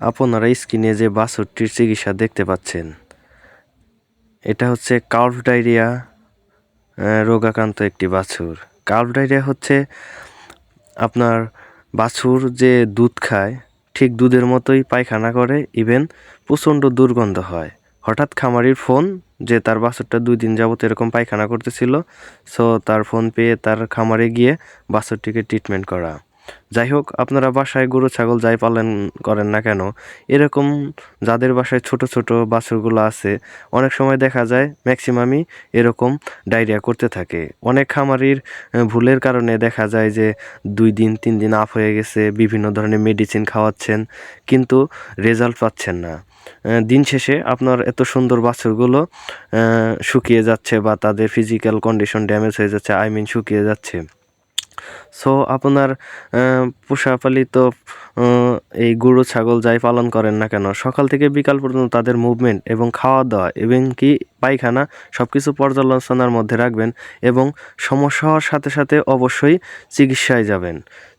আপনারা স্ক্রিনে যে বাছুরটির চিকিৎসা দেখতে পাচ্ছেন, এটা হচ্ছে কার্ভ ডায়রিয়া রোগাক্রান্ত একটি বাছুর। কার্ভ ডায়রিয়া হচ্ছে আপনার বাছুর যে দুধ খায় ঠিক দুধের মতোই পায়খানা করে, ইভেন প্রচণ্ড দুর্গন্ধ হয়। হঠাৎ খামারির ফোন যে তার বাছুরটা 2 দিন যাবত এরকম পায়খানা করতেছিল, সো তার ফোন পেয়ে তার খামারে গিয়ে বাছুরটিকে ট্রিটমেন্ট করা। যাই হোক, আপনারা বাসায় গরু ছাগল যাই পালন করেন না কেন, এরকম যাদের বাসায় ছোট ছোট বাছুরগুলো আছে, অনেক সময় দেখা যায় ম্যাক্সিমামই এরকম ডায়রিয়া করতে থাকে। অনেক খামারির ভুলের কারণে দেখা যায় যে 2 দিন 3 দিন আপ হয়ে গেছে, বিভিন্ন ধরনের মেডিসিন খাওয়াচ্ছেন কিন্তু রেজাল্ট পাচ্ছেন না। দিন শেষে আপনার এত সুন্দর বাছুরগুলো শুকিয়ে যাচ্ছে বা তাদের ফিজিক্যাল কন্ডিশন ড্যামেজ হয়ে যাচ্ছে, শুকিয়ে যাচ্ছে। সো আপনার পোষাপালিত এই গরু ছাগল যাই পালন করেন না কেন, সকাল থেকে বিকাল পর্যন্ত তাদের মুভমেন্ট এবং খাওয়া দাওয়া এবং কি পায়খানা সব কিছু পর্যালোচনার মধ্যে রাখবেন এবং সমস্যা হওয়ার সাথে সাথে অবশ্যই চিকিৎসায় যাবেন।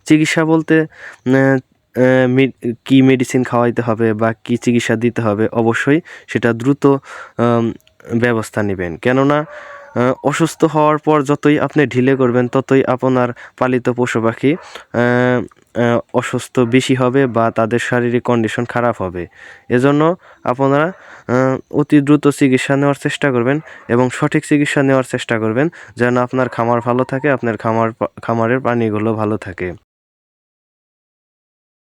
চিকিৎসা বলতে কি মেডিসিন খাওয়াইতে হবে বা কি চিকিৎসা দিতে হবে, অবশ্যই সেটা দ্রুত ব্যবস্থা নেবেন। কেননা অসুস্থ হওয়ার পর যতই আপনি ঢিলে করবেন ততই আপনার পালিত পশু পাখি অসুস্থ বেশি হবে বা তাদের শারীরিক কন্ডিশন খারাপ হবে। এজন্য আপনারা অতি দ্রুত চিকিৎসা নেওয়ার চেষ্টা করবেন এবং সঠিক চিকিৎসা নেওয়ার চেষ্টা করবেন যেন আপনার খামার ভালো থাকে, আপনার খামারের প্রাণীগুলো ভালো থাকে।